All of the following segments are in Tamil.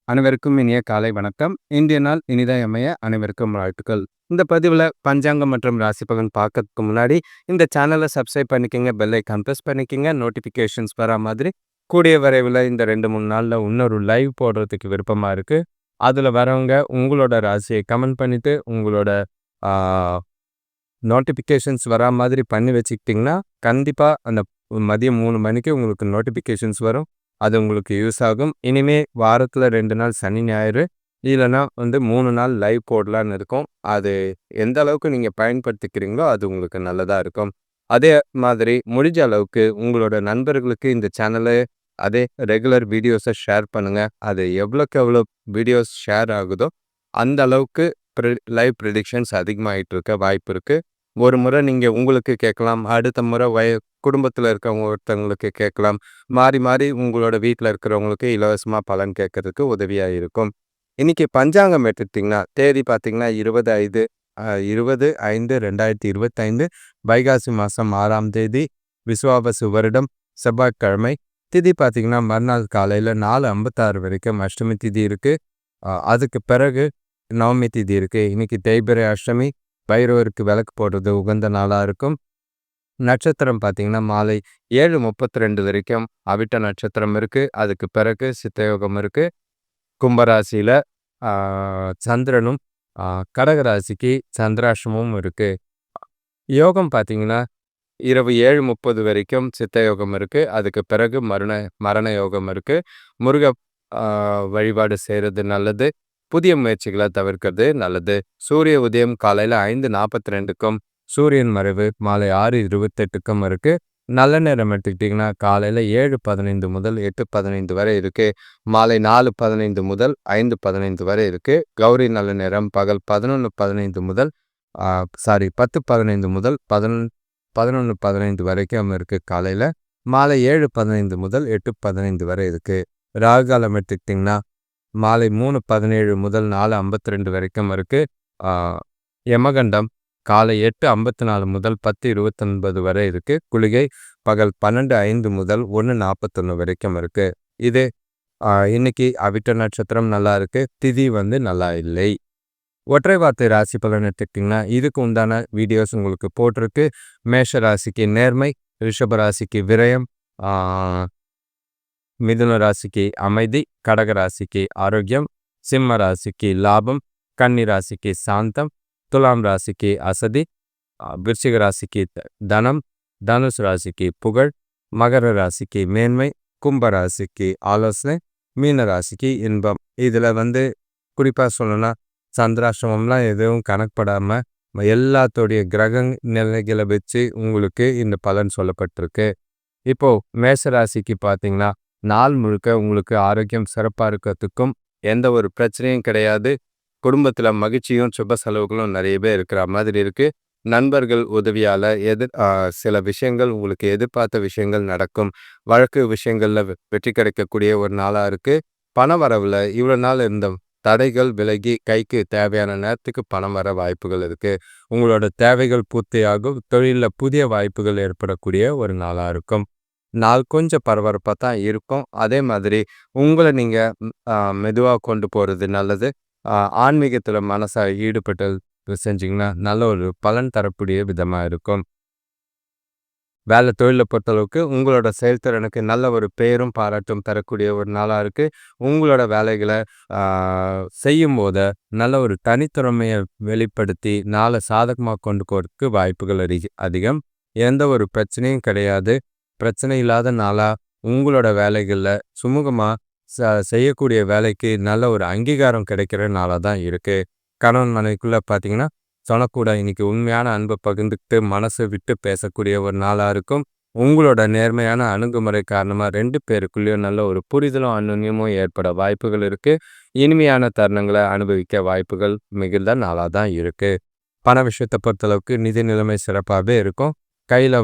அனைவருக்கும் இனிய காலை வணக்கம். இன்றைய நாள் இனிதாய் அமைய அனைவருக்கும் வாழ்த்துக்கள். இந்த பதிவுல பஞ்சாங்கம் மற்றும் ராசி பலன் பார்க்கறதுக்கு முன்னாடி, இந்த சேனலை சப்ஸ்கிரைப் பண்ணிக்கங்க. பெல் ஐகான் பிரஸ் பண்ணிக்கங்க. நோட்டிஃபிகேஷன்ஸ் வரா மாதிரி கூடிய விரைவில இந்த 2, 3 நாள்ல இன்னொரு லைவ் போடுறதுக்கு விருப்பமா இருக்கு. அதுல வரவங்க உங்களோட ராசியை கமெண்ட் பண்ணிட்டு, உங்களோட ஆ நோட்டிஃபிகேஷன்ஸ் வரா மாதிரி பண்ணி வச்சுக்கிட்டிங்கன்னா, கண்டிப்பா அந்த மதியம் 3 மணிக்கு உங்களுக்கு நோட்டிஃபிகேஷன்ஸ் வரும். அது உங்களுக்கு யூஸ் ஆகும். இனிமே வாரத்துல 2 நாள் சனி, ஞாயிறு இல்லைன்னா 3 நாள் லைவ் போடலான்னு இருக்கோம். அது எந்த அளவுக்கு நீங்க பயன்படுத்திக்கிறீங்களோ அது உங்களுக்கு நல்லதா இருக்கும். அதே மாதிரி முடிஞ்ச அளவுக்கு உங்களோட நண்பர்களுக்கு இந்த சேனலை அதே ரெகுலர் வீடியோஸை ஷேர் பண்ணுங்க. அது எவ்வளோக்கு எவ்வளோ வீடியோஸ் ஷேர் ஆகுதோ அந்த அளவுக்கு லைவ் ப்ரெடிக்ஷன்ஸ் அதிகமாகிட்டு இருக்க வாய்ப்பு இருக்கு. ஒரு முறை நீங்க உங்களுக்கு கேட்கலாம், அடுத்த முறை குடும்பத்தில் இருக்கவங்க ஒருத்தவங்களுக்கு கேட்கலாம். மாறி மாறி உங்களோட வீட்டில் இருக்கிறவங்களுக்கு இலவசமாக பலன் கேட்கறதுக்கு உதவியாக இருக்கும். இன்னைக்கு பஞ்சாங்கம் எடுத்துட்டிங்கன்னா தேதி பார்த்தீங்கன்னா 20/5/2025 வைகாசி மாதம் 6ஆம் தேதி விசுவாவசு வருடம் செவ்வாய்க்கிழமை. திதி பார்த்தீங்கன்னா மறுநாள் காலையில் 4:56 வரைக்கும் அஷ்டமி திதி இருக்கு. அதுக்கு பிறகு நவமி திதி இருக்கு. இன்னைக்கு தேய்பிறை அஷ்டமி. பைரவருக்கு விளக்கு போடுறது உகந்த நாளாக இருக்கும். நட்சத்திரம் பார்த்தீங்கன்னா மாலை 7:32 வரைக்கும் அவிட்ட நட்சத்திரம் இருக்கு. அதுக்கு பிறகு சித்தயோகம் இருக்கு. கும்பராசியில் சந்திரனும் கடகராசிக்கு சந்திராஷ்டமும் இருக்கு. யோகம் பார்த்தீங்கன்னா இரவு 7:30 வரைக்கும் சித்தயோகம் இருக்கு. அதுக்கு பிறகு மரண யோகம் இருக்கு. முருக வழிபாடு செய்கிறது நல்லது. புதிய முயற்சிகளை தவிர்க்கிறது நல்லது. சூரிய உதயம் காலையில் 5:42க்கும் சூரியன் மறைவு மாலை 6:28க்கும் இருக்கு. நல்ல நேரம் எடுத்துக்கிட்டிங்கன்னா காலையில் 7:15 முதல் 8:15 வரை இருக்கு. மாலை 4:15 முதல் 5:15 வரை இருக்கு. கௌரி நல்ல நேரம் பகல் 11:15 முதல் 10:15 முதல் 11:15 வரைக்கும் இருக்கு. காலையில் மாலை 7:15 முதல் 8:15 வரை இருக்கு. ராகுகாலம் எடுத்துக்கிட்டிங்கன்னா மாலை 3:17 முதல் 4:52 வரைக்கும் இருக்கு. யமகண்டம் காலை 8:54 முதல் 10:29 வரை இருக்கு. குளிகை பகல் 12:05 முதல் 1:41 வரைக்கும் இருக்கு. இது இன்னைக்கு அவிட்ட நட்சத்திரம் நல்லா இருக்கு. திதி நல்லா இல்லை. ஒற்றை வார்த்தை ராசி பலன் எடுத்துக்கிட்டிங்கன்னா இதுக்கு உண்டான வீடியோஸ் உங்களுக்கு போட்டிருக்கு. மேஷ ராசிக்கு நேர்மை, ரிஷப ராசிக்கு விரயம், மிதுன ராசிக்கு அமைதி, கடக ராசிக்கு ஆரோக்கியம், சிம்ம ராசிக்கு லாபம், கன்னி ராசிக்கு சாந்தம், துலாம் ராசிக்கு அசதி, விருச்சிக ராசிக்கு தனம், தனுசு ராசிக்கு புகழ், மகர ராசிக்கு மேன்மை, கும்ப ராசிக்கு ஆலோசனை, மீன ராசிக்கு இன்பம். இதில் குறிப்பாக சொல்லணும்னா சந்திராசிரமம்லாம் எதுவும் கணக்கப்படாமல் எல்லாத்தோடைய கிரக நிலைகளை வச்சு உங்களுக்கு இந்த பலன் சொல்லப்பட்டிருக்கு. இப்போது மேஷ ராசிக்கு பார்த்தீங்கன்னா நாள் முழுக்க உங்களுக்கு ஆரோக்கியம் சிறப்பாக இருக்கிறதுக்கும் எந்த ஒரு பிரச்சனையும் கிடையாது. குடும்பத்தில் மகிழ்ச்சியும் சுப செலவுகளும் நிறையவே இருக்கிற மாதிரி இருக்குது. நண்பர்கள் உதவியால் சில விஷயங்கள் உங்களுக்கு எதிர்பார்த்த விஷயங்கள் நடக்கும். வழக்கு விஷயங்களில் வெற்றி கிடைக்கக்கூடிய ஒரு நாளாக இருக்குது. பண வரவில் இவ்வளோ நாள் இருந்த தடைகள் விலகி கைக்கு தேவையான நேரத்துக்கு பணம் வர வாய்ப்புகள் இருக்குது. உங்களோட தேவைகள் பூர்த்தியாகும். தொழிலில் புதிய வாய்ப்புகள் ஏற்படக்கூடிய ஒரு நாளாக இருக்கும். நாள் கொஞ்சம் பரபரப்பாக தான் இருக்கும். அதே மாதிரி உங்களை நீங்கள் மெதுவாக கொண்டு போகிறது நல்லது. ஆன்மீகத்தில் மனசை ஈடுபட்டு செஞ்சிங்கன்னா நல்ல ஒரு பலன் தரக்கூடிய விதமாக இருக்கும். வேலை தொழிலை பொறுத்தளவுக்கு உங்களோட செயல்திறனுக்கு நல்ல ஒரு பேரும் பாராட்டும் தரக்கூடிய ஒரு நாளாக இருக்குது. உங்களோட வேலைகளை செய்யும் போது நல்ல ஒரு தனித்திறமையை வெளிப்படுத்தி நாளை சாதகமாக கொண்டு போகிறதுக்கு வாய்ப்புகள் அதிகம். எந்த ஒரு பிரச்சனையும் கிடையாது. பிரச்சனை இல்லாத நாளாக உங்களோட வேலைகளில் சுமூகமாக செய்யக்கூடிய வேலைக்கு நல்ல ஒரு அங்கீகாரம் கிடைக்கிற நாளாக தான் இருக்குது. கணவன் மனைவிக்குள்ளே பார்த்தீங்கன்னா சொல்லக்கூட இன்னைக்கு உண்மையான அன்பை பகிர்ந்துக்கிட்டு மனசை விட்டு பேசக்கூடிய ஒரு நாளாக இருக்கும். உங்களோட நேர்மையான அணுகுமுறை காரணமாக 2 பேருக்குள்ளேயும் நல்ல ஒரு புரிதலும் அந்யோன்யமும் ஏற்பட வாய்ப்புகள் இருக்குது. இனிமையான தருணங்களை அனுபவிக்க வாய்ப்புகள் மிகுந்த நாளாக தான் இருக்குது. பண விஷயத்தை பொறுத்தளவுக்கு நிதி நிலைமை சிறப்பாகவே இருக்கும். கையில்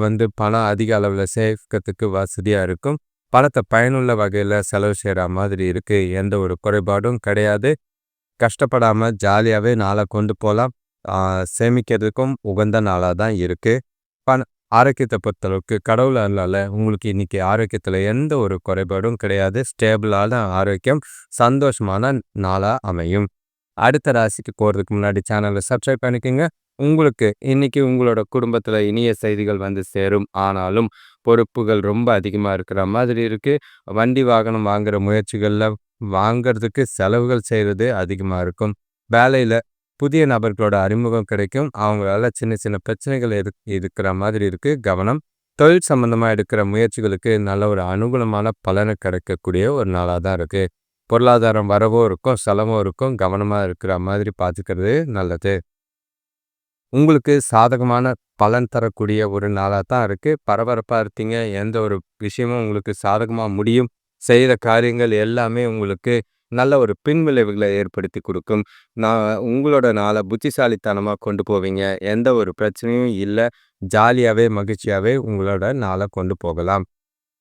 பணம் அதிக அளவில் சேர்க்கறதுக்கு வசதியாக இருக்கும். பணத்தை பயனுள்ள வகையில் செலவு செய்கிற மாதிரி இருக்குது. எந்த ஒரு குறைபாடும் கிடையாது. கஷ்டப்படாமல் ஜாலியாகவே நாளை கொண்டு போகலாம். சேமிக்கிறதுக்கும் உகந்த நாளாக தான் இருக்குது. ஆரோக்கியத்தை பொறுத்தளவுக்கு கடவுள் அருளால உங்களுக்கு இன்னைக்கு ஆரோக்கியத்துல எந்த ஒரு குறைபாடும் கிடையாது. ஸ்டேபிளான ஆரோக்கியம், சந்தோஷமான நாளா அமையும். அடுத்த ராசிக்கு போறதுக்கு முன்னாடி சேனலை சப்ஸ்கிரைப் பண்ணிக்கோங்க. உங்களுக்கு இன்னைக்கு உங்களோட குடும்பத்துல இனிய செய்திகள் வந்து சேரும். ஆனாலும் பொறுப்புகள் ரொம்ப அதிகமா இருக்கிற மாதிரி இருக்கு. வண்டி வாகனம் வாங்குற முயற்சிகள்ல வாங்குறதுக்கு செலவுகள் செய்யறது அதிகமா இருக்கும். வேலையில புதிய நபர்களோட அறிமுகம் கிடைக்கும். அவங்களால சின்ன சின்ன பிரச்சனைகள் இருக்கிற மாதிரி இருக்கு. கவனம். தொழில் சம்பந்தமா எடுக்கிற முயற்சிகளுக்கு நல்ல ஒரு அனுகூலமான பலனை கிடைக்கக்கூடிய ஒரு நாளாக தான் இருக்கு. பொருளாதாரம் வரவும் இருக்கும், செலவும் இருக்கும். கவனமா இருக்கிற மாதிரி பார்த்துக்கிறது நல்லது. உங்களுக்கு சாதகமான பலன் தரக்கூடிய ஒரு நாளா தான் இருக்கு. பரபரப்பா இருப்பீங்க. எந்த ஒரு விஷயமும் உங்களுக்கு சாதகமா முடியும். செய்கிற காரியங்கள் எல்லாமே உங்களுக்கு நல்ல ஒரு பின்விளைவுகளை ஏற்படுத்தி கொடுக்கும். உங்களோட நாளை புத்திசாலித்தனமா கொண்டு போவீங்க. எந்த ஒரு பிரச்சனையும் இல்லை. ஜாலியாகவே மகிழ்ச்சியாகவே உங்களோட நாளை கொண்டு போகலாம்.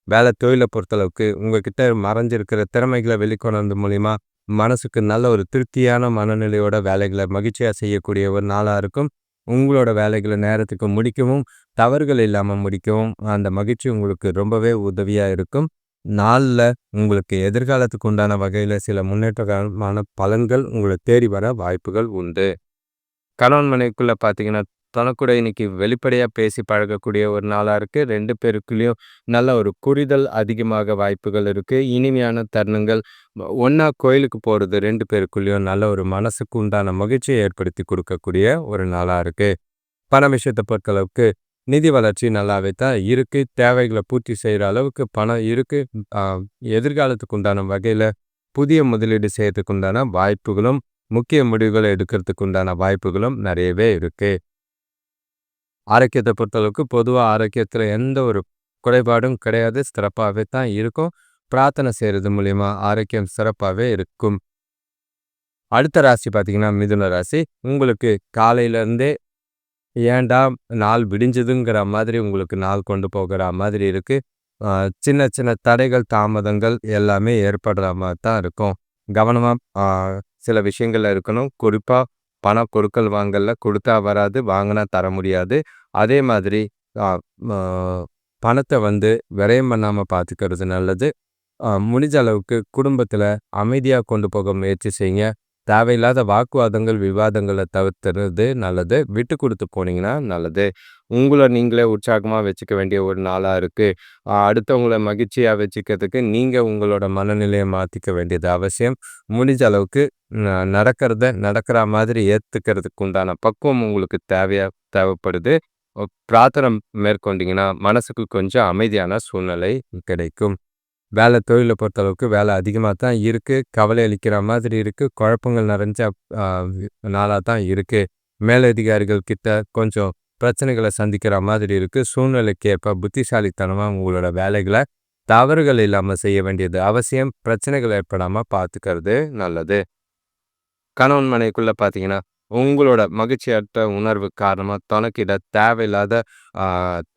வேலை தொழிலை பொறுத்தளவுக்கு உங்ககிட்ட மறைஞ்சிருக்கிற திறமைகளை வெளிக்கொணர்ந்து மூலிமா மனசுக்கு நல்ல ஒரு திருப்தியான மனநிலையோட வேலைகளை மகிழ்ச்சியாக செய்யக்கூடிய ஒரு நாளாக இருக்கும். உங்களோட வேலைகளை நேரத்துக்கு முடிக்கவும், தவறுகள் இல்லாமல் முடிக்கவும் அந்த மகிழ்ச்சி உங்களுக்கு ரொம்பவே உதவியாக இருக்கும். நாளில் உங்களுக்கு எதிர்காலத்துக்கு உண்டான வகையில் சில முன்னேற்றமான பலன்கள் உங்களை தேடி வர வாய்ப்புகள் உண்டு. கணவன் மனைவிக்குள்ள பார்த்தீங்கன்னா தனக்கூட இன்னைக்கு வெளிப்படையாக பேசி பழகக்கூடிய ஒரு நாளாக இருக்குது. 2 பேருக்குள்ளேயும் நல்ல ஒரு புரிதல் அதிகமாக வாய்ப்புகள் இருக்குது. இனிமையான தருணங்கள் ஒன்றா கோயிலுக்கு போகிறது 2 பேருக்குள்ளேயும் நல்ல ஒரு மனசுக்கு உண்டான மகிழ்ச்சியை ஏற்படுத்தி கொடுக்கக்கூடிய ஒரு நாளாக இருக்குது. பண விஷயத்தை பொறுத்தளவுக்கு நிதி வளர்ச்சி நல்லாவே தான் இருக்குது. தேவைகளை பூர்த்தி செய்கிற அளவுக்கு பணம் இருக்குது. எதிர்காலத்துக்கு உண்டான வகையில் புதிய முதலீடு செய்யறதுக்கு உண்டான வாய்ப்புகளும், முக்கிய முடிவுகளை எடுக்கிறதுக்கு உண்டான வாய்ப்புகளும் நிறையவே இருக்குது. ஆரோக்கியத்தை பொறுத்தளவுக்கு பொதுவாக ஆரோக்கியத்தில் எந்த ஒரு குறைபாடும் கிடையாது. சிறப்பாகவே தான் இருக்கும். பிரார்த்தனை செய்கிறது மூலிமா ஆரோக்கியம் சிறப்பாகவே இருக்கும். அடுத்த ராசி பார்த்தீங்கன்னா மிதுன ராசி. உங்களுக்கு காலையிலேருந்தே ஏன்டா நாள் விடிஞ்சதுங்கிற மாதிரி உங்களுக்கு நாள் கொண்டு போகிற மாதிரி இருக்குது. சின்ன சின்ன தடைகள், தாமதங்கள் எல்லாமே ஏற்படுற மாதிரி தான் இருக்கும். கவனமாக சில விஷயங்கள்ல இருக்கணும். குறிப்பாக பண கொடுக்கல் வாங்கல்ல கொடுத்தா வராது, வாங்கினா தர முடியாது. அதே மாதிரி பணத்தை விரயம் பண்ணாமல் பார்த்துக்கிறது நல்லது. முடிஞ்ச அளவுக்கு குடும்பத்தில் அமைதியாக கொண்டு போக முயற்சி செய்யுங்க. தேவையில்லாத வாக்குவாதங்கள், விவாதங்களை தவிர்த்துறது நல்லது. விட்டு கொடுத்து போனீங்கன்னா நல்லது. உங்களை நீங்களே உற்சாகமாக வச்சுக்க வேண்டிய ஒரு நாளாக இருக்குது. அடுத்தவங்கள மகிழ்ச்சியாக வச்சுக்கிறதுக்கு நீங்கள் உங்களோட மனநிலையை மாற்றிக்க வேண்டியது அவசியம். முடிஞ்ச அளவுக்கு நடக்கிற மாதிரி ஏற்றுக்கிறதுக்கு உண்டான பக்குவம் உங்களுக்கு தேவைப்படுது. பிரார்த்தனை மேற்கொண்டீங்கன்னா மனசுக்கு கொஞ்சம் அமைதியான சூழ்நிலை கிடைக்கும். வேலை தொழிலை பொறுத்தளவுக்கு வேலை அதிகமாக தான் இருக்குது. கவலை அளிக்கிற மாதிரி இருக்குது. குழப்பங்கள் நிறைஞ்ச நாளாக தான் இருக்குது. மேலதிகாரிகள் கிட்ட கொஞ்சம் பிரச்சனைகளை சந்திக்கிற மாதிரி இருக்குது. சூழ்நிலைக்கு ஏற்ப புத்திசாலித்தனமாக உங்களோட வேலைகளை தவறுகள் இல்லாமல் செய்ய வேண்டியது அவசியம். பிரச்சனைகள் ஏற்படாமல் பார்த்துக்கிறது நல்லது. கணவன் மனைவிக்குள்ளே பார்த்தீங்கன்னா உங்களோட மகிழ்ச்சியற்ற உணர்வு காரணமாக தனக்கிட தேவையில்லாத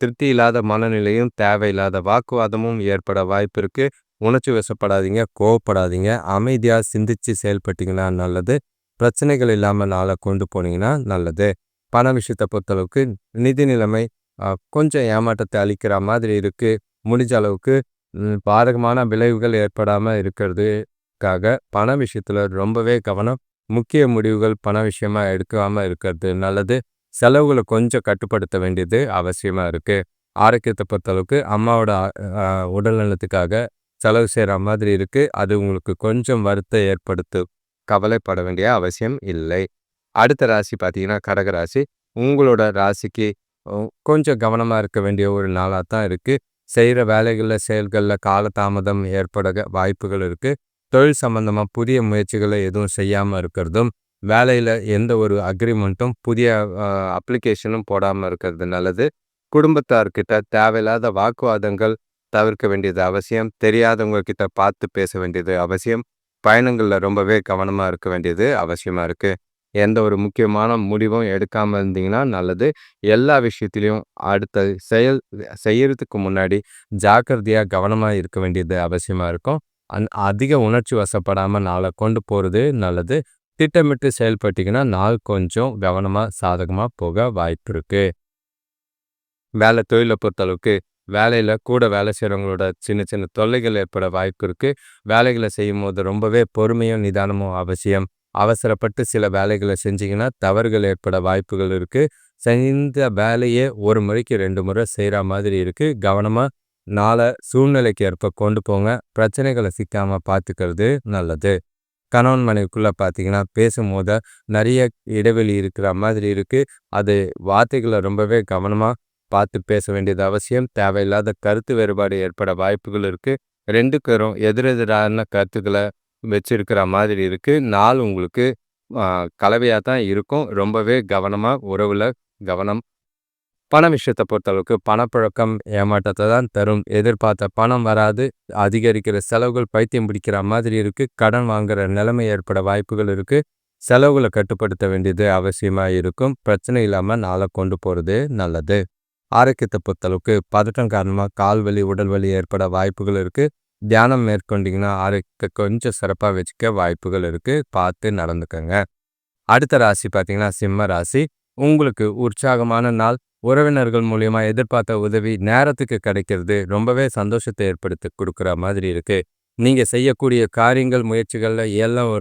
திருப்தி இல்லாத மனநிலையும் தேவையில்லாத வாக்குவாதமும் ஏற்பட வாய்ப்பு இருக்குது. உணர்ச்சி வசப்படாதீங்க, கோவப்படாதீங்க. அமைதியாக சிந்திச்சு செயல்பட்டீங்கன்னா நல்லது. பிரச்சனைகள் இல்லாமல் நாளை கொண்டு போனீங்கன்னா நல்லது. பண விஷயத்தை பொறுத்தளவுக்கு நிதி நிலைமை கொஞ்சம் ஏமாற்றத்தை அளிக்கிற மாதிரி இருக்குது. முடிஞ்ச அளவுக்கு பாதகமான விளைவுகள் ஏற்படாமல் இருக்கிறதுக்காக பண விஷயத்தில் ரொம்பவே கவனம். முக்கிய முடிவுகள் பண விஷயமா எடுக்காமல் இருக்கிறது நல்லது. செலவுகளை கொஞ்சம் கட்டுப்படுத்த வேண்டியது அவசியமாக இருக்குது. ஆரோக்கியத்தை பொறுத்தளவுக்கு அம்மாவோட உடல்நலத்துக்காக செலவு செய்கிற மாதிரி இருக்குது. அது உங்களுக்கு கொஞ்சம் வருத்தம் ஏற்படுத்து. கவலைப்பட வேண்டிய அவசியம் இல்லை. அடுத்த ராசி பார்த்தீங்கன்னா கடகராசி. உங்களோட ராசிக்கு கொஞ்சம் கவனமாக இருக்க வேண்டிய ஒரு நாளாக தான் இருக்குது. செய்கிற வேலைகளில் செயல்களில் காலதாமதம் ஏற்பட வாய்ப்புகள் இருக்குது. தொழில் சம்பந்தமாக புதிய முயற்சிகளை எதுவும் செய்யாமல் இருக்கிறதும், வேலையில் எந்த ஒரு அக்ரிமெண்ட்டும் புதிய அப்ளிகேஷனும் போடாமல் இருக்கிறது நல்லது. குடும்பத்தார்கிட்ட தேவையில்லாத வாக்குவாதங்கள் தவிர்க்க வேண்டியது அவசியம். தெரியாதவங்க கிட்ட பார்த்து பேச வேண்டியது அவசியம். பயணங்களில் ரொம்பவே கவனமாக இருக்க வேண்டியது அவசியமாக இருக்குது. எந்த ஒரு முக்கியமான முடிவும் எடுக்காமல் இருந்தீங்கன்னா நல்லது. எல்லா விஷயத்திலையும் அடுத்த செய்யறதுக்கு முன்னாடி ஜாக்கிரதையாக கவனமாக இருக்க வேண்டியது அவசியமாக இருக்கும். அதிக உணர்ச்சி வசப்படாமல் நாளை கொண்டு போகிறது நல்லது. திட்டமிட்டு செயல்பட்டீங்கன்னா நாள் கொஞ்சம் கவனமாக சாதகமாக போக வாய்ப்பு இருக்குது. வேலை தொழில பொறுத்தளவுக்கு வேலையில கூட வேலை செய்றவங்களோட சின்ன சின்ன தொல்லைகள் ஏற்பட வாய்ப்பு இருக்கு. வேலைகள செய்யும்போது ரொம்பவே பொறுமையும், நிதானமும் அவசியம். அவசரப்பட்டு சில வேலைகள செஞ்சீங்கன்னா, தவறுகள் ஏற்பட வாய்ப்புகள் இருக்கு. செஞ்ச வேலைய ஒரு முறைக்கு 2 முறை செய்ற மாதிரி இருக்கு. கவனமா நாள சூழ்நிலைக்கு ஏற்ப கொண்டு போங்க. பிரச்சனைகள சிக்காம பார்த்துக்கிறது நல்லது. கணவன் மனைவிக்குள்ள பார்த்தீங்கன்னா, பேசும்போது நெறைய இடைவெளி இருக்கிற மாதிரி இருக்கு. அது வார்த்தைகள ரொம்பவே கவனமா பார்த்து பேச வேண்டியது அவசியம். தேவையில்லாத கருத்து வேறுபாடு ஏற்பட வாய்ப்புகள் இருக்கு. 2 பேரும் எதிரெதிரான கருத்துக்கள வச்சிருக்கிற மாதிரி இருக்கு. நாள் உங்களுக்கு அ கலவையா தான் இருக்கும். ரொம்பவே கவனமா உறவுல கவனம். பண விஷயத்த பொறுத்தளவுக்கு பணப்புழக்கம் ஏமாற்றத்த தான் தரும். எதிர்பார்த்த பணம் வராது. அதிகரிக்கிற செலவுகள் பைத்தியம் பிடிக்கிற மாதிரி இருக்கு. கடன் வாங்குற நிலைமை ஏற்பட வாய்ப்புகள் இருக்கு. செலவுகள கட்டுப்படுத்த வேண்டியது அவசியமா இருக்கும். பிரச்சனை இல்லாம நாள கொண்டு போறது நல்லது. ஆரோக்கியத்த பொறுத்தளவுக்கு பதட்டம் காரணமா கால் வலி, உடல் வலி ஏற்பட வாய்ப்புகள் இருக்கு. தியானம் மேற்கொண்டீங்கன்னா ஆரோக்கியத்த கொஞ்சம் சிறப்பா வச்சுக்க வாய்ப்புகள் இருக்கு. பார்த்து நடந்துக்கங்க. அடுத்த ராசி பார்த்தீங்கன்னா, சிம்ம ராசி. உங்களுக்கு உற்சாகமான நாள். உறவினர்கள் மூலியமா எதிர்பார்த்த உதவி நேரத்துக்கு கிடைக்கிறது. ரொம்பவே சந்தோஷத்தை ஏற்படுத்தி குடுக்குற மாதிரி இருக்கு. நீங்க செய்யக்கூடிய காரியங்கள், முயற்சிகள்ல எல்லாம்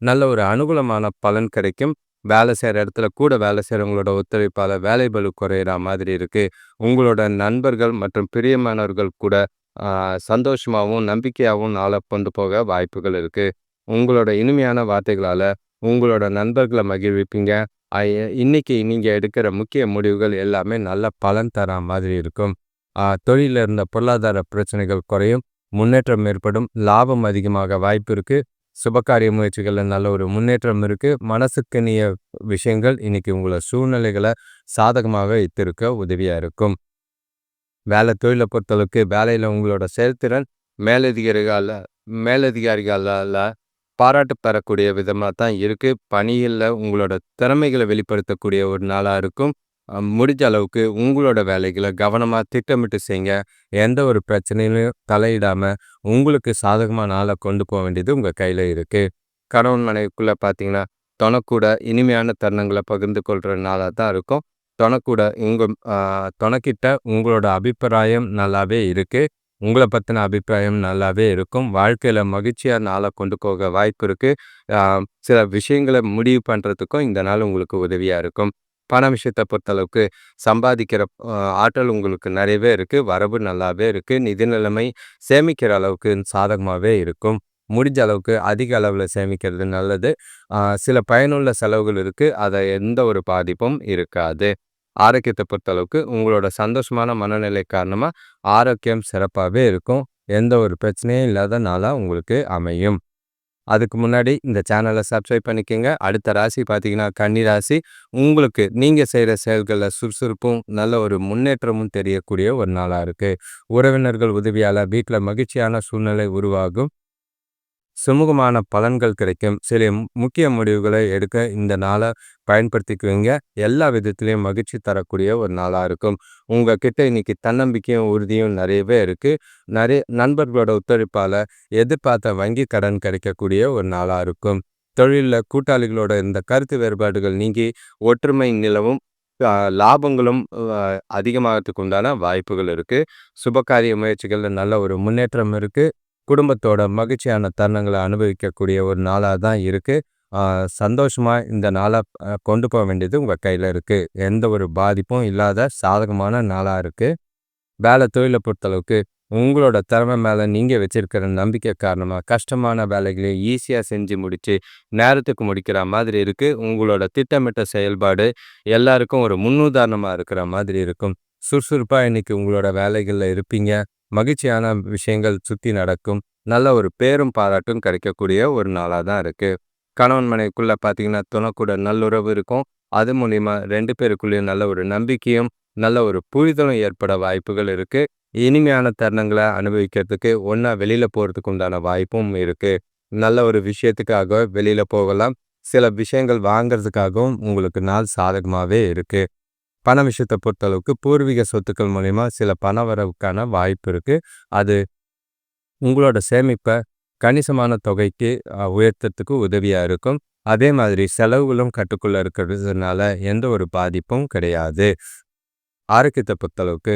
நல்ல ஒரு அனுகூலமான பலன் கிடைக்கும். வேலை செய்ற இடத்துல கூட வேலை செய்றவங்களோட ஒத்துழைப்பால வேலைப்பளு குறையிற மாதிரி இருக்கு. உங்களோட நண்பர்கள் மற்றும் பிரியமானவர்கள் கூட ஆ சந்தோஷமாவும், நம்பிக்கையாவும் நாள கொண்டு போக வாய்ப்புகள் இருக்கு. உங்களோட இனிமையான வார்த்தைகளால உங்களோட நண்பர்கள மகிழ்விப்பீங்க. இன்னைக்கு நீங்க எடுக்கிற முக்கிய முடிவுகள் எல்லாமே நல்ல பலன் தரா மாதிரி இருக்கும். தொழில்ல இருந்த பொருளாதார பிரச்சனைகள் குறையும். முன்னேற்றம் ஏற்படும். லாபம் அதிகமாக வாய்ப்பு இருக்கு. சுபகாரிய முயற்சிகள்ல நல்ல ஒரு முன்னேற்றம் இருக்கு. மனசுக்கினிய விஷயங்கள் இன்னைக்கு உங்கள சூழ்நிலைகள சாதகமாக வைத்திருக்க உதவியா இருக்கும். வேலை தொழில பொறுத்தளவுக்கு வேலையில உங்களோட செயல்திறன் மேலதிகாரிகால மேலதிகாரிகளால பாராட்டு பெறக்கூடிய விதமா தான் இருக்கு. பணியில உங்களோட திறமைகள வெளிப்படுத்தக்கூடிய ஒரு நாளா இருக்கும். முடிஞ்ச அளவுக்கு உங்களோட வேலைகள கவனமா திட்டமிட்டு செய்ங்க. எந்த ஒரு பிரச்சனையிலும் தலையிடாம உங்களுக்கு சாதகமான நாள கொண்டு போ வேண்டியது உங்க கையில இருக்கு. கணவன் மனைவிக்குள்ள பார்த்தீங்கன்னா, தொணக்கூட இனிமையான தருணங்கள பகிர்ந்து கொள்ற நாளா தான் இருக்கும். தொணக்கூட உங்க அ தொணக்கிட்ட உங்களோட அபிப்பிராயம் நல்லாவே இருக்கு. உங்கள பத்தின அபிப்பிராயம் நல்லாவே இருக்கும். வாழ்க்கையில மகிழ்ச்சியா நாள கொண்டு போக வாய்ப்பு இருக்கு. அ சில விஷயங்கள முடிவு பண்றதுக்கும் இந்த நாள் உங்களுக்கு உதவியா இருக்கும். பண விஷயத்த பொறுத்தளவுக்கு சம்பாதிக்கிற ஆற்றல் உங்களுக்கு நிறையவே இருக்கு. வரவு நல்லாவே இருக்கு. நிதி நிலைமை சேமிக்கிற அளவுக்கு சாதகமாவே இருக்கும். முடிஞ்ச அளவுக்கு அதிக அளவுல சேமிக்கிறது நல்லது. சில பயனுள்ள செலவுகள் இருக்கு. அத எந்த ஒரு பாதிப்பும் இருக்காது. ஆரோக்கியத்த பொறுத்தளவுக்கு உங்களோட சந்தோஷமான மனநிலை காரணமா ஆரோக்கியம் சிறப்பாவே இருக்கும். எந்த ஒரு பிரச்சனையும் இல்லாத நாளா உங்களுக்கு அமையும். அதுக்கு முன்னாடி இந்த சேனல சப்ஸ்கிரைப் பண்ணிக்கங்க. அடுத்த ராசி பார்த்தீங்கன்னா, கன்னி ராசி. உங்களுக்கு நீங்க செய்ற செயல்கள்ல சுறுசுறுப்பும், நல்ல ஒரு முன்னேற்றமும் தெரியக்கூடிய ஒரு நாளா இருக்கு. உறவினர்கள் உதவியால வீட்ல மகிழ்ச்சியான சூழ்நிலை உருவாகும். சுமூகமான பலன்கள் கிடைக்கும். சில முக்கிய முடிவுகளை எடுக்க இந்த நாள பயன்படுத்திக்குவீங்க. எல்லா விதத்திலயும் மகிழ்ச்சி தரக்கூடிய ஒரு நாளா இருக்கும். உங்க கிட்ட இன்னைக்கு தன்னம்பிக்கையும், உறுதியும் நிறையவே இருக்கு. நிறைய நண்பர்களோட ஒத்துழைப்பால எதிர்பார்த்த வங்கி கடன் கிடைக்கக்கூடிய ஒரு நாளா இருக்கும். தொழில்ல கூட்டாளிகளோட இந்த கருத்து வேறுபாடுகள் நீங்கி ஒற்றுமை நிலவும். லாபங்களும் அதிகமாகறதுக்கு உண்டான வாய்ப்புகள் இருக்கு. சுபகாரிய முயற்சிகள்ல நல்ல ஒரு முன்னேற்றம் இருக்கு. குடும்பத்தோட மகிழ்ச்சியான தருணங்கள அனுபவிக்கக்கூடிய ஒரு நாளா தான் இருக்கு. ஆ சந்தோஷமா இந்த நாள கொண்டு போ வேண்டியது உங்க கையில இருக்கு. எந்த ஒரு பாதிப்பும் இல்லாத சாதகமான நாளா இருக்கு. வேலை தொழில பொறுத்தளவுக்கு உங்களோட திறமை மேல நீங்க வச்சிருக்கிற நம்பிக்கை காரணமா கஷ்டமான வேலைகளை ஈஸியா செஞ்சு முடிச்சு நேரத்துக்கு முடிக்கிற மாதிரி இருக்கு. உங்களோட திட்டமிட்ட செயல்பாடு எல்லாருக்கும் ஒரு முன்னுதாரணமா இருக்கிற மாதிரி இருக்கும். சுறுசுறுப்பா இன்னைக்கு உங்களோட வேலைகள்ல இருப்பீங்க. மகிழ்ச்சியான விஷயங்கள் சுத்தி நடக்கும். நல்ல ஒரு பேரும் பாராட்டும் கிடைக்கக்கூடிய ஒரு நாளா தான் இருக்கு. கணவன் மனைவிக்குள்ள பார்த்தீங்கன்னா, துணக்கூட நல்லுறவு இருக்கும். அது மூலியமா 2 பேருக்குள்ளேயும் நல்ல ஒரு நம்பிக்கையும், நல்ல ஒரு புரிதலும் ஏற்பட வாய்ப்புகள் இருக்கு. இனிமையான தருணங்கள அனுபவிக்கிறதுக்கு ஒண்ணா வெளியில போறதுக்கு உண்டான வாய்ப்பும் இருக்கு. நல்ல ஒரு விஷயத்துக்காக வெளியில போகலாம். சில விஷயங்கள் வாங்குறதுக்காகவும் உங்களுக்கு நாள் சாதகமாவே இருக்கு. பண விஷயத்த பொறுத்தளவுக்கு பூர்வீக சொத்துக்கள் மூலியமா சில பண வரவுக்கான வாய்ப்பு இருக்கு. அது உங்களோட சேமிப்ப கணிசமான தொகைக்கு உயர்த்தறதுக்கு உதவியா இருக்கும். அதே மாதிரி செலவுகளும் கட்டுக்குள்ள இருக்கிறதுனால எந்த ஒரு பாதிப்பும் கிடையாது. ஆரோக்கியத்தை பொறுத்தளவுக்கு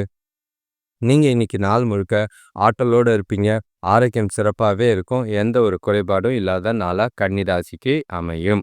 நீங்க இன்னைக்கு நாள் முழுக்க ஆற்றலோட இருப்பீங்க. ஆரோக்கியம் சிறப்பாவே இருக்கும். எந்த ஒரு குறைபாடும் இல்லாத நாளா கன்னி ராசிக்கு அமையும்.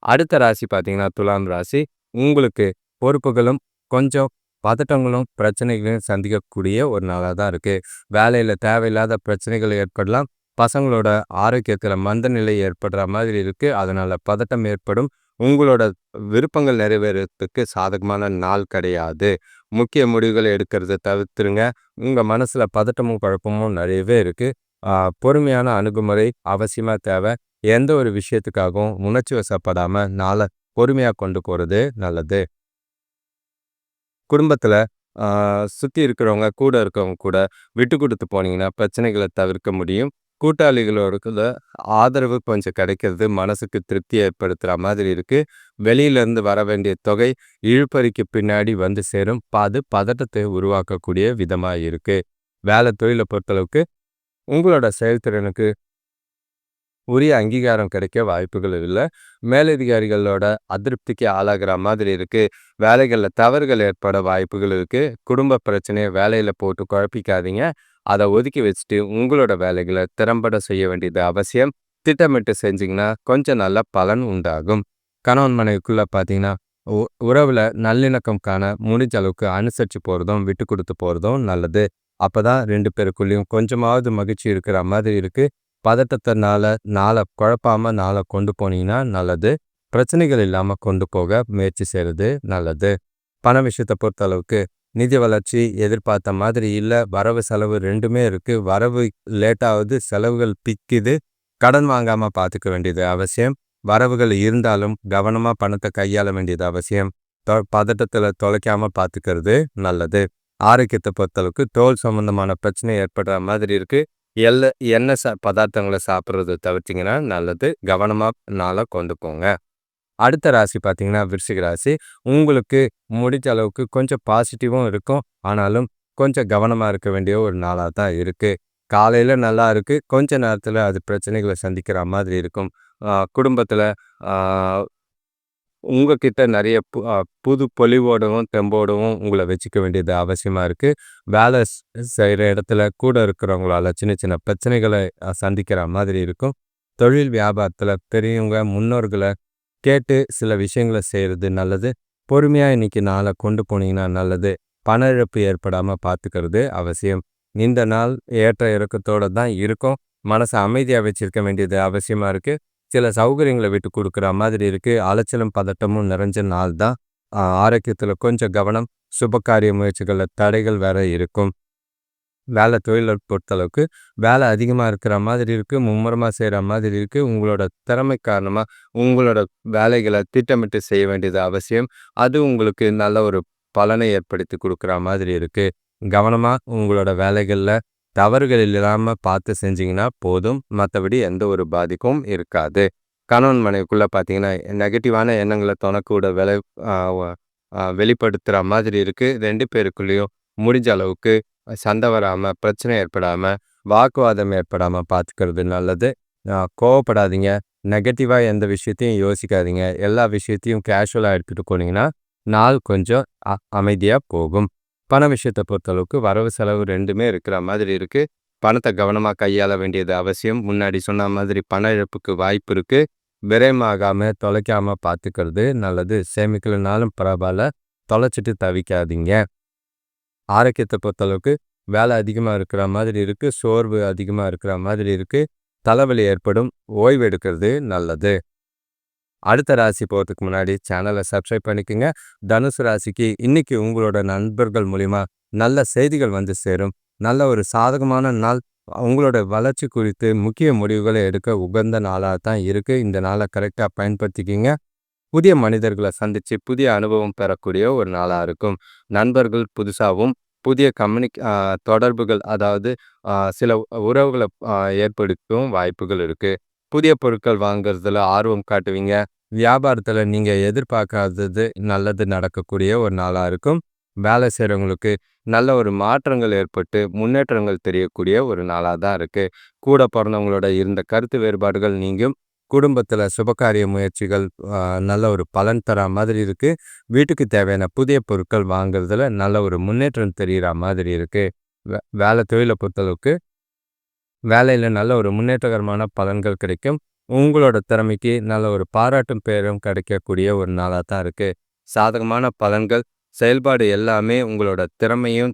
அடுத்த ராசி பார்த்தீங்கன்னா, துலாம் ராசி. உங்களுக்கு பொறுப்புகளும், கொஞ்சம் பதட்டங்களும், பிரச்சனைகளையும் சந்திக்கக்கூடிய ஒரு நாளா தான் இருக்கு. வேலையில தேவையில்லாத பிரச்சனைகள் ஏற்படலாம். பசங்களோட ஆரோக்கியத்தில மந்தநிலை ஏற்படுற மாதிரி இருக்கு. அதனால பதட்டம் ஏற்படும். உங்களோட விருப்பங்கள் நிறைவேறத்துக்கு சாதகமான நாள் கிடையாது. முக்கிய முடிவுகள எடுக்கிறத தவிர்த்துருங்க. உங்க மனசுல பதட்டமும், குழப்பமும் நிறையவே இருக்கு. பொறுமையான அணுகுமுறை அவசியமா தேவை. எந்த ஒரு விஷயத்துக்காகவும் உணர்ச்சி வசப்படாம நாள பொறுமையா கொண்டு போறது நல்லது. குடும்பத்துல ஆ சுத்தி இருக்கிறவங்க, கூட இருக்கவங்க கூட விட்டு குடுத்து போனீங்கன்னா, பிரச்சனைகள தவிர்க்க முடியும். கூட்டாளிகளோட ஆதரவு கொஞ்சம் கிடைக்கிறது மனசுக்கு திருப்தி ஏற்படுத்துற மாதிரி இருக்கு. வெளியிலேருந்து வர வேண்டிய தொகை இழுபறிக்கு பின்னாடி வந்து சேரும். அது பதட்டத்தை உருவாக்கக்கூடிய விதமா இருக்கு. வேலை தொழில பொறுத்தளவுக்கு உங்களோட செயல்திறனுக்கு உரிய அங்கீகாரம் கிடைக்க வாய்ப்புகள் இல்ல. மேலதிகாரிகளோட அதிருப்திக்கு ஆளாகிற மாதிரி இருக்கு. வேலைகள்ல தவறுகள் ஏற்பட வாய்ப்புகள் இருக்கு. குடும்ப பிரச்சனைய வேலையில போட்டு குழப்பிக்காதீங்க. அத ஒதுக்கி வச்சுட்டு உங்களோட வேலைகள திறம்பட செய்ய வேண்டியது அவசியம். திட்டமிட்டு செஞ்சீங்கன்னா கொஞ்சம் நல்ல பலன் உண்டாகும். கணவன் மனைவிக்குள்ள பார்த்தீங்கன்னா, உ உறவுல நல்லிணக்கம் காண முடிஞ்ச அளவுக்கு அனுசரிச்சு போறதும், விட்டு குடுத்து போறதும் நல்லது. அப்பதான் 2 பேருக்குள்ளயும் கொஞ்சமாவது மகிழ்ச்சி இருக்கிற மாதிரி இருக்கு. பதட்டத்தினால நாள குழப்பாம நாள கொண்டு போனீங்கன்னா நல்லது. பிரச்சனைகள் இல்லாம கொண்டு போக முயற்சி செய்றது நல்லது. பண விஷயத்த பொறுத்த அளவுக்கு நிதி வளர்ச்சி எதிர்பார்த்த மாதிரி இல்ல. வரவு செலவு 2மே இருக்கு. வரவு லேட் ஆகுது, செலவுகள் பிக்குது. கடன் வாங்காம பார்த்துக்க வேண்டியது அவசியம். வரவுகள் இருந்தாலும் கவனமா பணத்த கையாள வேண்டியது அவசியம். பதட்டத்துல தொலைக்காம பார்த்துக்கிறது நல்லது. ஆரோக்கியத்த பொறுத்தளவுக்கு தோல் சம்பந்தமான பிரச்சனை ஏற்படுற மாதிரி இருக்கு. எண்ணெய் பதார்த்தங்கள சாப்பிட்றத தவிர்த்தீங்கன்னா நல்லது. கவனமா நாள கொண்டு போங்க. அடுத்த ராசி பார்த்தீங்கன்னா, விருச்சிக ராசி. உங்களுக்கு முடிஞ்ச அளவுக்கு கொஞ்சம் பாசிட்டிவும் இருக்கும். ஆனாலும் கொஞ்சம் கவனமா இருக்க வேண்டிய ஒரு நாளா தான் இருக்கு. காலையில நல்லா இருக்கு. கொஞ்ச நேரத்தில அது பிரச்சனைகள சந்திக்கிற மாதிரி இருக்கும். குடும்பத்தில ஆ உங்ககிட்ட நெறைய புது பொலிவோடவும், தெம்போடவும் உங்கள வச்சுக்க வேண்டியது அவசியமா இருக்கு. வேலை செய்ற இடத்துல கூட இருக்கிறவங்களால சின்ன சின்ன பிரச்சனைகள சந்திக்கிற மாதிரி இருக்கும். தொழில் வியாபாரத்தில பெரியவங்க, முன்னோர்கள கேட்டு சில விஷயங்கள செய்றது நல்லது. பொறுமையா இன்னைக்கு நாள கொண்டு போனீங்கன்னா நல்லது. பண இழப்பு ஏற்படாம பார்த்துக்கிறது அவசியம். இந்த நாள் ஏற்ற இறக்கத்தோட தான் இருக்கும். மனச அமைதியா வச்சிருக்க வேண்டியது அவசியமா இருக்கு. சில சௌகரியங்கள விட்டு குடுக்குற மாதிரி இருக்கு. அலைச்சலும், பதட்டமும் நிறைஞ்ச நாள் தான். ஆரோக்கியத்தில கொஞ்சம் கவனம். சுபகாரிய முயற்சிகள்ல தடைகள் வேற இருக்கும். வேலை தொழில பொறுத்தளவுக்கு வேலை அதிகமா இருக்கிற மாதிரி இருக்கு. மும்முரமா செய்ற மாதிரி இருக்கு. உங்களோட திறமை காரணமா உங்களோட வேலைகள திட்டமிட்டு செய்ய வேண்டியது அவசியம். அது உங்களுக்கு நல்ல ஒரு பலனை ஏற்படுத்தி குடுக்குற மாதிரி இருக்கு. கவனமா உங்களோட வேலைகள்ல தவறுகள் இல்லாம பார்த்து செஞ்சீங்கன்னா போதும். மத்தபடி எந்த ஒரு பாதிப்பும் இருக்காது. கணவன் மனைவிக்குள்ள பார்த்தீங்கன்னா, நெகட்டிவான எண்ணங்கள தொணக்கூட அ வ வெளிப்படுத்துற மாதிரி இருக்கு. 2 பேருக்குள்ளயும் முடிஞ்ச அளவுக்கு சண்டை வராம, பிரச்சனை ஏற்படாம, வாக்குவாதம் ஏற்படாம பார்த்துக்கிறது நல்லது. கோவப்படாதீங்க. நெகட்டிவா எந்த விஷயத்தையும் யோசிக்காதீங்க. எல்லா விஷயத்தையும் கேஷுவலா எடுத்துட்டு போனீங்கன்னா, நாள் கொஞ்சம் அமைதியா போகும். பண விஷயத்த பொறுத்தளவுக்கு வரவு, செலவு 2மே இருக்கிற மாதிரி இருக்கு. பணத்த கவனமா கையாள வேண்டியது அவசியம். முன்னாடி சொன்ன மாதிரி பண இழப்புக்கு வாய்ப்பு இருக்கு. விரயமாகாம, தொலைக்காம பார்த்துக்கிறது நல்லது. சேமிக்கலனாலும் பரவால்ல. தொலைச்சிட்டு தவிக்காதீங்க. ஆரோக்கியத்த பொறுத்தளவுக்கு வேலை அதிகமா இருக்கிற மாதிரி இருக்கு. சோர்வு அதிகமா இருக்கிற மாதிரி இருக்கு. தலைவலி ஏற்படும். ஓய்வு எடுக்கிறது நல்லது. அடுத்த ராசி போறதுக்கு முன்னாடி சேனலை சப்ஸ்கிரைப் பண்ணிக்கங்க. தனுசு ராசிக்கு இன்னைக்கு உங்களோட நண்பர்கள் மூலியமா நல்ல செய்திகள் வந்து சேரும். நல்ல ஒரு சாதகமான நாள். உங்களோட வளர்ச்சி குறித்து முக்கிய முடிவுகளை எடுக்க உகந்த நாளா தான் இருக்கு. இந்த நாளை கரெக்டா பயன்படுத்திக்கிங்க. புதிய மனிதர்களை சந்திச்சு புதிய அனுபவம் பெறக்கூடிய ஒரு நாளா இருக்கும். நண்பர்கள் புதுசாவும் புதிய தொடர்புகள், அதாவது சில உறவுகளை ஏற்படுத்தவும் வாய்ப்புகள் இருக்கு. புதிய பொருட்கள் வாங்குறதுல ஆர்வம் காட்டுவீங்க. வியாபாரத்துல நீங்க எதிர்பார்க்காதது நல்லது நடக்கக்கூடிய ஒரு நாளா இருக்கும். வேலை செய்றவங்களுக்கு நல்ல ஒரு மாற்றங்கள் ஏற்பட்டு முன்னேற்றங்கள் தெரியக்கூடிய ஒரு நாளா தான் இருக்கு. கூட பிறந்தவங்களோட இருந்த கருத்து வேறுபாடுகள் நீங்கும். குடும்பத்துல சுபகாரிய முயற்சிகள் நல்ல ஒரு பலன் தரா மாதிரி இருக்கு. வீட்டுக்கு தேவையான புதிய பொருட்கள் வாங்குறதுல நல்ல ஒரு முன்னேற்றம் தெரியிற மாதிரி இருக்கு. வேலை தொழில பொறுத்தளவுக்கு வேலையில நல்ல ஒரு முன்னேற்றகரமான பலன்கள் கிடைக்கும். உங்களோட திறமைக்கு நல்ல ஒரு பாராட்டும் பேரும் கிடைக்கக்கூடிய ஒரு நாளா தான் இருக்கு. சாதகமான பலன்கள், செயல்பாடு எல்லாமே உங்களோட திறமையும்,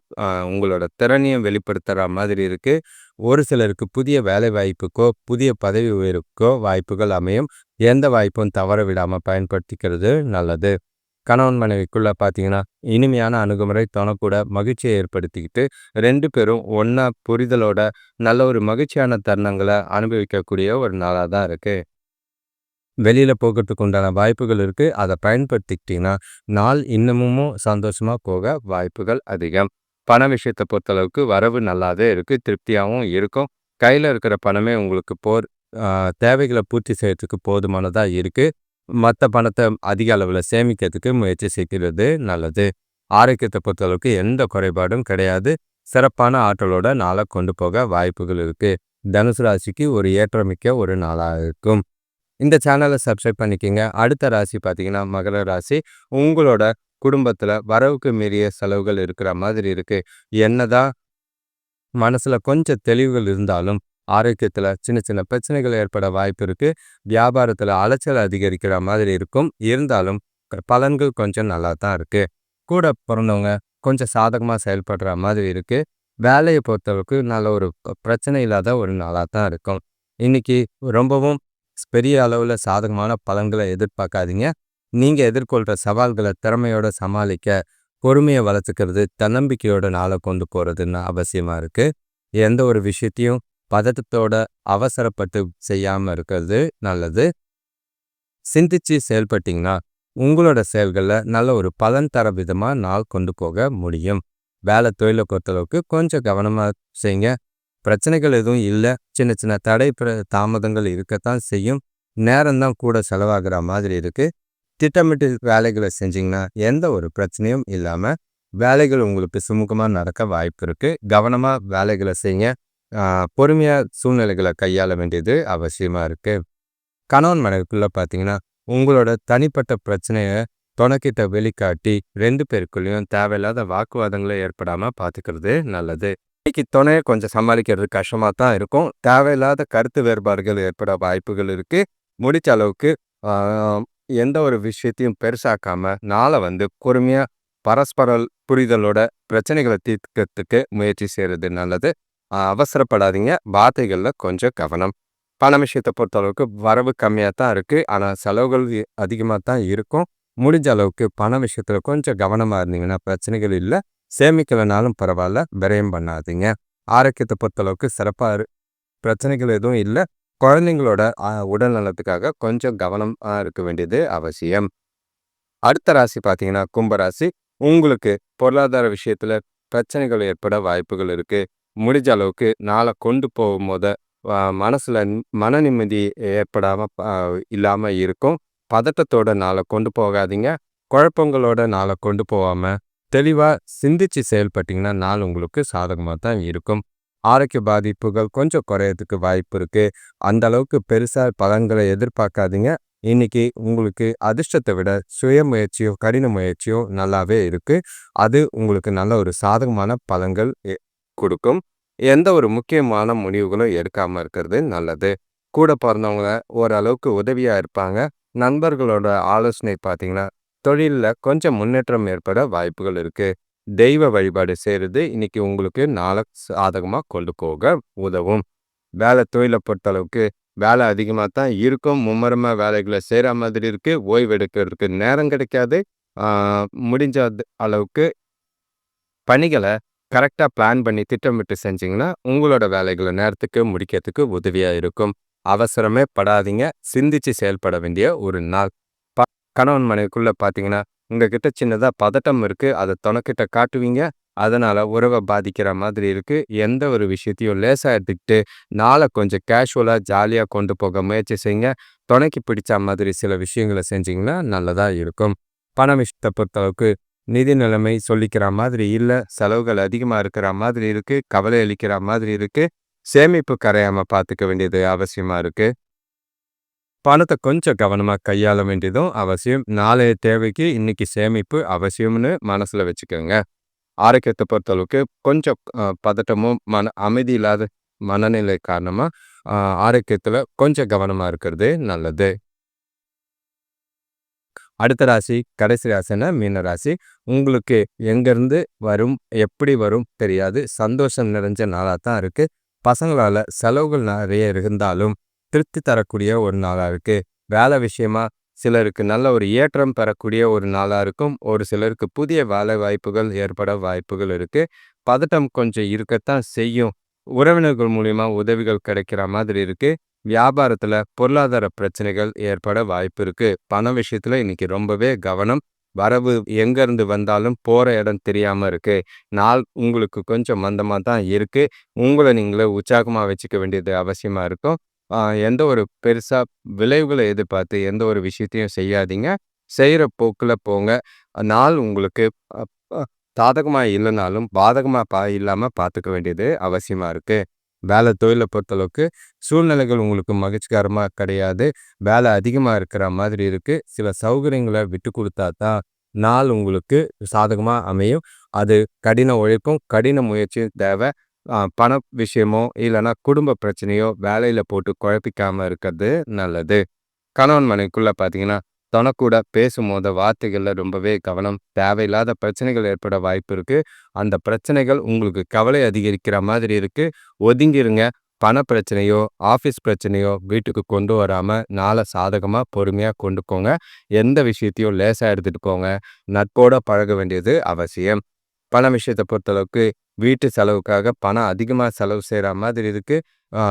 உங்களோட திறனையும் வெளிப்படுத்துற மாதிரி இருக்கு. ஒரு சிலருக்கு புதிய வேலை வாய்ப்புக்கோ, புதிய பதவி உயர்வுக்கோ வாய்ப்புகள் அமையும். எந்த வாய்ப்பும் தவற விடாம பயன்படுத்திக்கிறது நல்லது. கணவன் மனைவிக்குள்ள பார்த்தீங்கன்னா, இனிமையான அணுகுமுறை தொணக்கூட மகிழ்ச்சியை ஏற்படுத்திக்கிட்டு 2 பேரும் ஒண்ணா புரிதலோட நல்ல ஒரு மகிழ்ச்சியான தருணங்கள அனுபவிக்கக்கூடிய ஒரு நாளா தான் இருக்கு. வெளியில போகறதுக்கு உண்டான வாய்ப்புகள் இருக்கு. அத பயன்படுத்திக்கிட்டீங்கன்னா, நாள் இன்னமும் சந்தோஷமா போக வாய்ப்புகள் அதிகம். பண விஷயத்த பொறுத்தளவுக்கு வரவு நல்லாவே இருக்கு. திருப்தியாவும் இருக்கும். கையில இருக்கிற பணமே உங்களுக்கு தேவைகள பூர்த்தி செய்யறதுக்கு போதுமானதா இருக்கு. மத்த பணத்த அதிக அளவுல சேமிக்கிறதுக்கு முயற்சி செய்கிறது நல்லது. ஆரோக்கியத்த பொறுத்தளவுக்கு எந்த குறைபாடும் கிடையாது. சிறப்பான ஆற்றலோட நாள கொண்டு போக வாய்ப்புகள் இருக்கு. தனுசு ராசிக்கு ஒரு ஏற்றமிக்க ஒரு நாளா இருக்கும். இந்த சேனலை சப்ஸ்கிரைப் பண்ணிக்கங்க. அடுத்த ராசி பார்த்தீங்கன்னா மகர ராசி. உங்களோட குடும்பத்துல வரவுக்கு மீறிய செலவுகள் இருக்கிற மாதிரி இருக்கு. என்னதான் மனசுல கொஞ்சம் தெளிவுகள் இருந்தாலும் ஆரோக்கியத்துல சின்ன சின்ன பிரச்சனைகள் ஏற்பட வாய்ப்பு இருக்கு. வியாபாரத்துல அலைச்சல் அதிகரிக்கிற மாதிரி இருக்கும். இருந்தாலும் பலன்கள் கொஞ்சம் நல்லா தான் இருக்கு. கூட பிறந்தவங்க கொஞ்சம் சாதகமா செயல்படுற மாதிரி இருக்கு. வேலையை பொறுத்தளவுக்கு நல்ல ஒரு பிரச்சனை இல்லாத ஒரு நாளா தான் இருக்கும். இன்னைக்கு ரொம்பவும் பெரிய அளவுல சாதகமான பலன்களை எதிர்பார்க்காதீங்க. நீங்க எதிர்கொள்ற சவால்களை திறமையோட சமாளிக்க பொறுமையை வளர்த்துக்கிறது, தன்னம்பிக்கையோட நாளை கொண்டு போறதுன்னு அவசியமா இருக்கு. எந்த ஒரு விஷயத்தையும் பதட்டத்தோட அவசரப்பட்டு செய்யாம இருக்கிறது நல்லது. சிந்திச்சு செயல்பட்டீங்கன்னா உங்களோட செயல்கள்ல நல்ல ஒரு பலன் தர விதமா நாள் கொண்டு போக முடியும். வேலை தொழிலை பொறுத்தளவுக்கு கொஞ்சம் கவனமா செய்யுங்க. பிரச்சனைகள் எதுவும் இல்லை. சின்ன சின்ன தாமதங்கள் இருக்கத்தான் செய்யும். நேரம்தான் கூட செலவாகிற மாதிரி இருக்கு. திட்டமிட்டு வேலைகளை செஞ்சீங்கன்னா எந்த ஒரு பிரச்சனையும் இல்லாம வேலைகள் உங்களுக்கு சுமூகமா நடக்க வாய்ப்பு இருக்கு. கவனமா வேலைகளை செய்யுங்க. பொறுமையா சூழ்நிலைகளை கையாள வேண்டியது அவசியமா இருக்கு. கணவன் மனைவிக்குள்ள பார்த்தீங்கன்னா உங்களோட தனிப்பட்ட பிரச்சனைய துணைக்கிட்ட வெளிக்காட்டி 2 பேருக்குள்ளேயும் தேவையில்லாத வாக்குவாதங்களை ஏற்படாம பார்த்துக்கிறது நல்லது. இன்னைக்கு துணையை கொஞ்சம் சமாளிக்கிறது கஷ்டமா தான் இருக்கும். தேவையில்லாத கருத்து வேறுபாடுகள் ஏற்பட வாய்ப்புகள் இருக்கு. முடிச்ச அளவுக்கு எந்த ஒரு விஷயத்தையும் பெருசாக்காம நாளை பொறுமையா பரஸ்பர புரிதலோட பிரச்சனைகளை தீர்க்கிறதுக்கு முயற்சி செய்யறது நல்லது. அவசரப்படாதீங்க. வார்த்தைகள்ல கொஞ்சம் கவனம். பண விஷயத்தை பொறுத்த அளவுக்கு வரவு கம்மியாக தான் இருக்கு. ஆனால் செலவுகள் அதிகமாக தான் இருக்கும். முடிஞ்ச அளவுக்கு பண விஷயத்துல கொஞ்சம் கவனமா இருந்தீங்கன்னா பிரச்சனைகள் இல்லை. சேமிக்கலைனாலும் பரவாயில்ல, விரயம் பண்ணாதீங்க. ஆரோக்கியத்தை பொறுத்தளவுக்கு சிறப்பாக பிரச்சனைகள் எதுவும் இல்லை. குழந்தைங்களோட உடல் நலத்துக்காக கொஞ்சம் கவனமா இருக்க வேண்டியது அவசியம். அடுத்த ராசி பார்த்தீங்கன்னா கும்பராசி. உங்களுக்கு பொருளாதார விஷயத்துல பிரச்சனைகள் ஏற்பட வாய்ப்புகள் இருக்கு. முடிஞ்ச அளவுக்கு நாளை கொண்டு போகும்போது மனசுல மன நிம்மதி ஏற்படாம இல்லாம இருக்கும். பதட்டத்தோட நாளை கொண்டு போகாதீங்க. குழப்பங்களோட நாளை கொண்டு போகாம தெளிவா சிந்திச்சு செயல்பட்டீங்கன்னா நாள் உங்களுக்கு சாதகமாக தான் இருக்கும். ஆரோக்கிய பாதிப்புகள் கொஞ்சம் குறையறதுக்கு வாய்ப்பு இருக்கு. அந்த அளவுக்கு பெருசா பலன்களை எதிர்பார்க்காதீங்க. இன்னைக்கு உங்களுக்கு அதிர்ஷ்டத்தை விட சுய முயற்சியோ கடின முயற்சியோ நல்லாவே இருக்கு. அது உங்களுக்கு நல்ல ஒரு சாதகமான பலன்கள் கொடுக்கும். எந்த ஒரு முக்கியமான முடிவுகளும் எடுக்காம இருக்கிறது நல்லது. கூட பிறந்தவங்க ஓரளவுக்கு உதவியா இருப்பாங்க. நண்பர்களோட ஆலோசனை பார்த்தீங்கன்னா தொழிலில் கொஞ்சம் முன்னேற்றம் ஏற்பட வாய்ப்புகள் இருக்கு. தெய்வ வழிபாடு செய்கிறது இன்னைக்கு உங்களுக்கு நாளை சாதகமாக கொண்டு போக உதவும். வேலை தொழிலை பொறுத்தளவுக்கு வேலை அதிகமாக தான் இருக்கும். மும்முரமாக வேலைகளை செய்கிற மாதிரி இருக்கு. ஓய்வு எடுக்கிறதுக்கு நேரம் கிடைக்காது. முடிஞ்ச அளவுக்கு பணிகளை கரெக்டாக பிளான் பண்ணி திட்டமிட்டு செஞ்சிங்கன்னா உங்களோட வேலைகளை நேரத்துக்கு முடிக்கிறதுக்கு உதவியாக இருக்கும். அவசரமே படாதீங்க. சிந்திச்சு செயல்பட வேண்டிய ஒரு நாள். கணவன் மனைவிக்குள்ள பார்த்தீங்கன்னா உங்ககிட்ட சின்னதாக பதட்டம் இருக்கு. அதை துணைக்கிட்ட காட்டுவீங்க. அதனால உறவை பாதிக்கிற மாதிரி இருக்கு. எந்த ஒரு விஷயத்தையும் லேசாக எடுத்துக்கிட்டு நாளை கொஞ்சம் கேஷுவலாக ஜாலியாக கொண்டு போக முயற்சி செய்யுங்க. துணைக்கு பிடிச்ச மாதிரி சில விஷயங்களை செஞ்சிங்கன்னா நல்லதாக இருக்கும். பண விஷயத்தை பொறுத்தளவுக்கு நிதி நிலைமை சொல்லிக்கிற மாதிரி இல்லை. செலவுகள் அதிகமாக இருக்கிற மாதிரி இருக்கு. கவலை அளிக்கிற மாதிரி இருக்கு. சேமிப்பு கரையாம பார்த்துக்க வேண்டியது அவசியமா இருக்கு. பணத்த கொஞ்சம் கவனமா கையாள வேண்டியதும் அவசியம். நாளைய தேவைக்கு இன்னைக்கு சேமிப்பு அவசியம்னு மனசுல வச்சுக்கங்க. ஆரோக்கியத்த பொறுத்தளவுக்கு கொஞ்சம் பதட்டமும், மன அமைதி இல்லாத மனநிலை காரணமா அ ஆரோக்கியத்துல கொஞ்சம் கவனமா இருக்கிறது நல்லது. அடுத்த ராசி, கடைசி ராசின்னா மீன ராசி. உங்களுக்கு எங்கேருந்து வரும், எப்படி வரும் தெரியாது. சந்தோஷம் நிறைஞ்ச நாளா தான் இருக்கு. பசங்களால செலவுகள் நெறைய இருந்தாலும், திருப்தி தரக்கூடிய ஒரு நாளா இருக்கு. வேலை விஷயமா சிலருக்கு நல்ல ஒரு ஏற்றம் பெறக்கூடிய ஒரு நாளா இருக்கும். ஒரு சிலருக்கு புதிய வேலை வாய்ப்புகள் ஏற்பட வாய்ப்புகள் இருக்கு. பதட்டம் கொஞ்சம் இருக்கத்தான் செய்யும். உறவினர்கள் மூலியமா உதவிகள் கிடைக்கிற மாதிரி இருக்கு. வியாபாரத்துல பொருளாதார பிரச்சனைகள் ஏற்பட வாய்ப்பு இருக்கு. பண விஷயத்துல இன்னைக்கு ரொம்பவே கவனம். வரவு எங்க இருந்து வந்தாலும் போற இடம் தெரியாம இருக்கு. நாள் உங்களுக்கு கொஞ்சம் மந்தமா தான் இருக்கு. உங்கள நீங்களே உற்சாகமா வச்சுக்க வேண்டியது அவசியமா இருக்கும். ஆ எந்த ஒரு பெருசா விளைவுகள எதிர்பார்த்து எந்த ஒரு விஷயத்தையும் செய்யாதீங்க. செய்ற போக்குல போங்க. நாள் உங்களுக்கு அ அ சாதகமா இல்லனாலும், பாதகமா இல்லாம பார்த்துக்க வேண்டியது அவசியமா இருக்கு. வேலை தொழில பொறுத்தளவுக்கு சூழ்நிலைகள் உங்களுக்கு மகிழ்ச்சிகரமா கிடையாது. வேலை அதிகமா இருக்கிற மாதிரி இருக்கு. சில சௌகரியங்கள விட்டு குடுத்தா தான் நாள் உங்களுக்கு சாதகமா அமையும். அது கடின உழைப்பும், கடின முயற்சியும் தேவை. பண விஷயமோ, இல்லன்னா குடும்ப பிரச்சனையோ வேலையில போட்டு குழப்பிக்காம இருக்கிறது நல்லது. கணவன் மனைவிக்குள்ள பார்த்தீங்கன்னா, தொணக்கூட பேசும்போது வார்த்தைகள்ல ரொம்பவே கவனம். தேவையில்லாத பிரச்சனைகள் ஏற்பட வாய்ப்பு இருக்கு. அந்த பிரச்சனைகள் உங்களுக்கு கவலை அதிகரிக்கிற மாதிரி இருக்கு. ஒதுங்கிருங்க. பண பிரச்சனையோ, ஆஃபீஸ் பிரச்சனையோ வீட்டுக்கு கொண்டு வராம நாள சாதகமா, பொறுமையா கொண்டு போங்க. எந்த விஷயத்தையும் லேசா எடுத்துட்டு போங்க. நட்போட பழக வேண்டியது அவசியம். பண விஷயத்த பொறுத்தளவுக்கு வீட்டு செலவுக்காக பணம் அதிகமா செலவு செய்ற மாதிரி இருக்கு. ஆ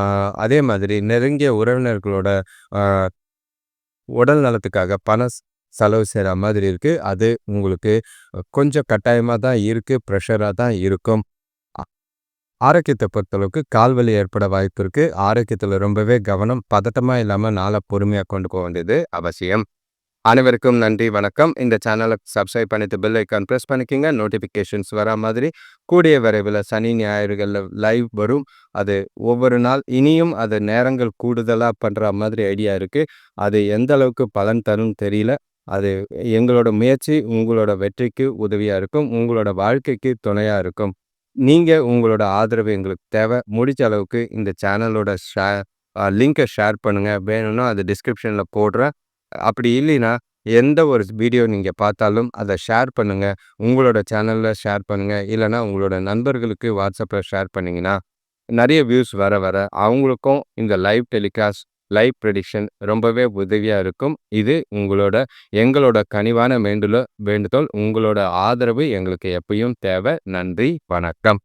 அதே மாதிரி நெருங்கிய உறவினர்களோட ஆ உடல் நலத்துக்காக பணம் செலவு செய்ற மாதிரி இருக்கு. அது உங்களுக்கு கொஞ்சம் கட்டாயமா தான் இருக்கு. பிரஷரா தான் இருக்கும். அ ஆரோக்கியத்த பொறுத்தளவுக்கு கால்வலி ஏற்பட வாய்ப்பு இருக்கு. ஆரோக்கியத்துல ரொம்பவே கவனம். பதட்டமா இல்லாம நாள பொறுமையா கொண்டு போ வேண்டியது அவசியம். அனைவருக்கும் நன்றி, வணக்கம். இந்த சேனல சப்ஸ்கிரைப் பண்ணிட்டு பெல் ஐகான் பிரஸ் பண்ணிக்கங்க. நோட்டிஃபிகேஷன்ஸ் வரா மாதிரி கூடிய விரைவில சனி, ஞாயிறுகள்ல லைவ் வரும். அது ஒவ்வொரு நாள் இனியும் அது நேரங்கள் கூடுதலா பண்ற மாதிரி ஐடியா இருக்கு. அது எந்த அளவுக்கு பலன் தரும்னு தெரியல. அது எங்களோட முயற்சி உங்களோட வெற்றிக்கு உதவியா இருக்கும். உங்களோட வாழ்க்கைக்கு துணையா இருக்கும். நீங்க உங்களோட ஆதரவு எங்களுக்கு தேவை. முடிஞ்ச அளவுக்கு இந்த சேனலோட லிங்க ஷேர் பண்ணுங்க. வேணும்னா அது டிஸ்கிரிப்ஷன்ல போடுறேன். அப்படி இல்லைன்னா, எந்த ஒரு வீடியோ நீங்க பார்த்தாலும் அத ஷேர் பண்ணுங்க. உங்களோட சேனல்ல ஷேர் பண்ணுங்க. இல்லன்னா உங்களோட நண்பர்களுக்கு WhatsAppல ஷேர் பண்ணீங்கன்னா, நெறைய வியூஸ் வர வர அவங்களுக்கும் இந்த லைவ் டெலிகாஸ்ட், லைவ் ப்ரெடிக்ஷன் ரொம்பவே உதவியா இருக்கும். இது எங்களோட கனிவான வேண்டுதல். உங்களோட ஆதரவு எங்களுக்கு எப்பயும் தேவை. நன்றி, வணக்கம்.